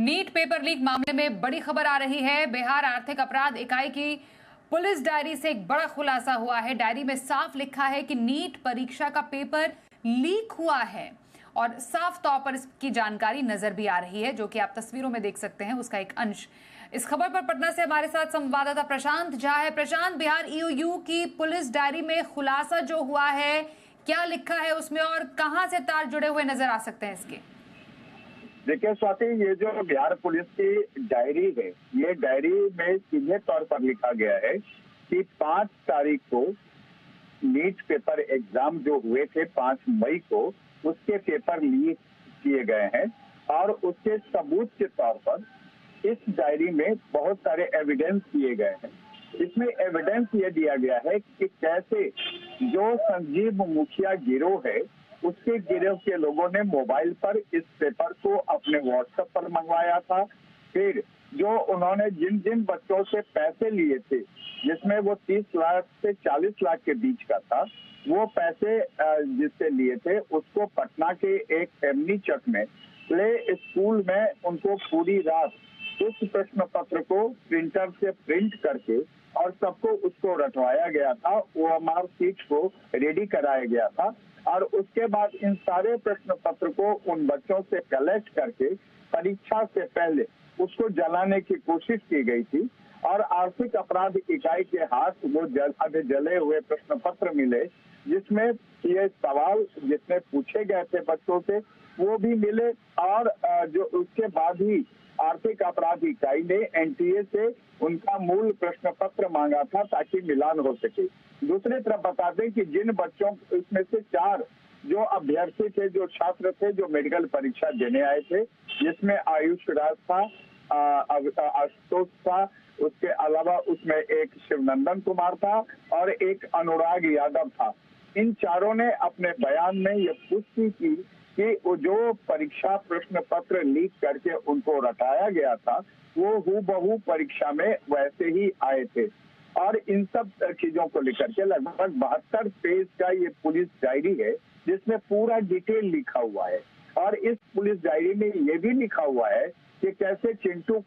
NEET paper leak मामले में बड़ी खबर आ रही है। बिहार आर्थिक अपराध इकाई की पुलिस डायरी से एक बड़ा खुलासा हुआ है। डायरी में साफ लिखा है कि नीट परीक्षा का पेपर लीक हुआ है और साफ तौर पर इसकी जानकारी नजर भी आ रही है, जो कि आप तस्वीरों में देख सकते हैं उसका एक अंश। इस खबर पर पटना से हमारे साथ संवाददाता प्रशांत झा है। प्रशांत, बिहार ईओयू की पुलिस डायरी में खुलासा जो हुआ है, क्या लिखा है उसमें और कहां से तार जुड़े हुए नजर आ सकते हैं इसके? देखिए स्वाति, ये जो बिहार पुलिस की डायरी है, ये डायरी में सीधे तौर पर लिखा गया है कि 5 तारीख को नीट पेपर एग्जाम जो हुए थे 5 मई को, उसके पेपर लीक किए गए हैं और उसके सबूत के तौर पर इस डायरी में बहुत सारे एविडेंस दिए गए हैं। इसमें एविडेंस ये दिया गया है कि कैसे जो संजीव मुखिया गिरोह है, उसके गिरोह के लोगों ने मोबाइल पर इस पेपर को अपने व्हाट्सएप पर मंगवाया था। फिर जो उन्होंने जिन जिन बच्चों से पैसे लिए थे, जिसमें वो 30 लाख से 40 लाख के बीच का था, वो पैसे जिससे लिए थे उसको पटना के एक एमनी चक में प्ले स्कूल में उनको पूरी रात उस प्रश्न पत्र को प्रिंटर से प्रिंट करके और सबको उसको रटवाया गया था, ओएमआर शीट को रेडी कराया गया था और उसके बाद इन सारे प्रश्न पत्र को उन बच्चों से कलेक्ट करके परीक्षा से पहले उसको जलाने की कोशिश की गई थी और आर्थिक अपराध इकाई के हाथ वो जले हुए प्रश्न पत्र मिले, जिसमें ये सवाल जितने पूछे गए थे बच्चों से वो भी मिले और जो उसके बाद ही आर्थिक अपराध इकाई ने एनटीए से उनका मूल प्रश्न पत्र मांगा था ताकि मिलान हो सके। दूसरी तरफ बता दें कि जिन बच्चों, इसमें से 4 जो अभ्यर्थी थे, जो छात्र थे, जो मेडिकल परीक्षा देने आए थे, जिसमें आयुष राज था, आशुतोष था, उसके अलावा उसमें एक शिवनंदन कुमार था और एक अनुराग यादव था। इन चारों ने अपने बयान में ये पुष्टि की कि वो जो परीक्षा प्रश्न पत्र लीक करके उनको रटाया गया था, वो हूबहू परीक्षा में वैसे ही आए थे। और इन सब चीजों को लेकर के लगभग 72 पेज का ये पुलिस डायरी है, जिसमें पूरा डिटेल लिखा हुआ है। और इस पुलिस डायरी में ये भी लिखा हुआ है कि कैसे पिंटू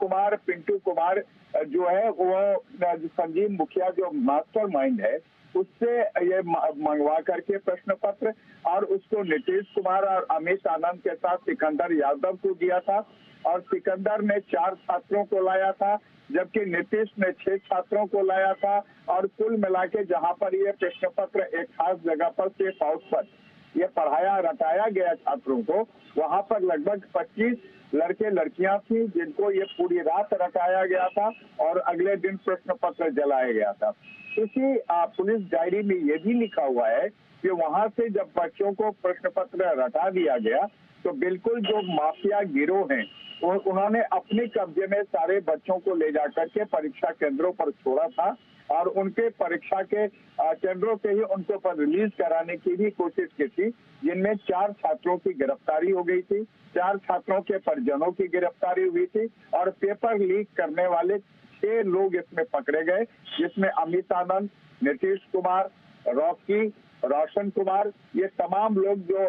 कुमार जो है वो संजीव मुखिया जो मास्टर माइंड है, उससे ये मंगवा करके प्रश्न पत्र और उसको नीतीश कुमार और अमित आनंद के साथ सिकंदर यादव को दिया था और सिकंदर ने 4 छात्रों को लाया था, जबकि नीतीश ने 6 छात्रों को लाया था। और कुल मिला के जहाँ पर ये प्रश्न पत्र एक खास जगह पर सेफ हाउस पर ये पढ़ाया रटाया गया छात्रों को, वहाँ पर लगभग 25 लड़के लड़कियां थी जिनको ये पूरी रात रटाया गया था और अगले दिन प्रश्न पत्र जलाया गया था। इसी पुलिस डायरी में ये भी लिखा हुआ है कि वहां से जब बच्चों को प्रश्न पत्र रटा दिया गया तो बिल्कुल जो माफिया गिरोह हैं उन्होंने अपने कब्जे में सारे बच्चों को ले जाकर के परीक्षा केंद्रों पर छोड़ा था और उनके परीक्षा के केंद्रों से ही उनको पर रिलीज कराने की भी कोशिश की थी, जिनमें 4 छात्रों की गिरफ्तारी हो गई थी, 4 छात्रों के परिजनों की गिरफ्तारी हुई थी और पेपर लीक करने वाले 6 लोग इसमें पकड़े गए, जिसमें अमित आनंद, नीतीश कुमार, रॉकी, रोशन कुमार, ये तमाम लोग जो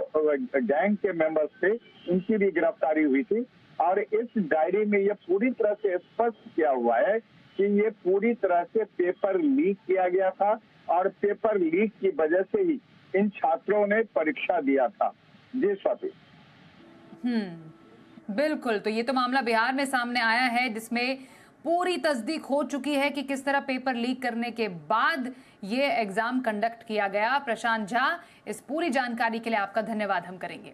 गैंग के मेंबर्स थे, इनकी भी गिरफ्तारी हुई थी। और इस डायरी में ये पूरी तरह से स्पष्ट किया हुआ है कि ये पूरी तरह से पेपर लीक किया गया था और पेपर लीक की वजह से ही इन छात्रों ने परीक्षा दिया था। जी स्वाति। बिल्कुल, तो ये तो मामला बिहार में सामने आया है, जिसमें पूरी तस्दीक हो चुकी है कि किस तरह पेपर लीक करने के बाद ये एग्जाम कंडक्ट किया गया। प्रशांत झा, इस पूरी जानकारी के लिए आपका धन्यवाद हम करेंगे।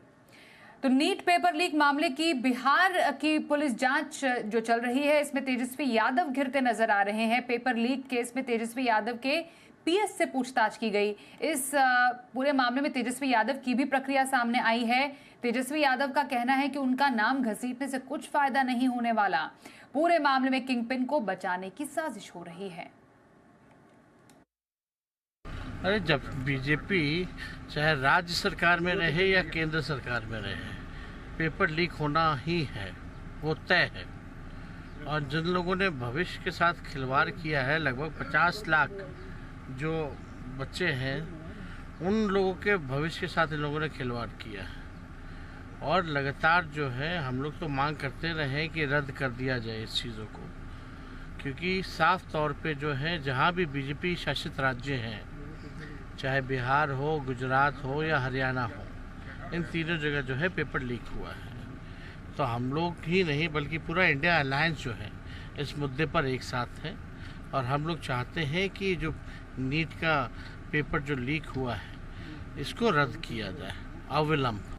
तो नीट पेपर लीक मामले की बिहार की पुलिस जांच जो चल रही है, इसमें तेजस्वी यादव घिरते नजर आ रहे हैं। पेपर लीक केस में तेजस्वी यादव के पीएस से पूछताछ की गई। इस पूरे मामले में तेजस्वी यादव की भी प्रक्रिया सामने आई है। तेजस्वी यादव का कहना है कि उनका नाम घसीटने से कुछ फायदा नहीं होने वाला। पूरे मामले में किंगपिन को बचाने की साजिश हो रही है। अरे जब बीजेपी चाहे राज्य सरकार में रहे या केंद्र सरकार में रहे, पेपर लीक होना ही है, वो तय है। और जिन लोगों ने भविष्य के साथ खिलवाड़ किया है, लगभग 50 लाख जो बच्चे हैं, उन लोगों के भविष्य के साथ इन लोगों ने खिलवाड़ किया है। और लगातार जो है हम लोग तो मांग करते रहे कि रद्द कर दिया जाए इस चीज़ों को, क्योंकि साफ तौर पे जो है जहाँ भी बीजेपी शासित राज्य हैं, चाहे बिहार हो, गुजरात हो या हरियाणा हो, इन तीनों जगह जो है पेपर लीक हुआ है। तो हम लोग ही नहीं बल्कि पूरा इंडिया अलायंस जो है इस मुद्दे पर एक साथ है, और हम लोग चाहते हैं कि जो नीट का पेपर जो लीक हुआ है इसको रद्द किया जाए अविलंब।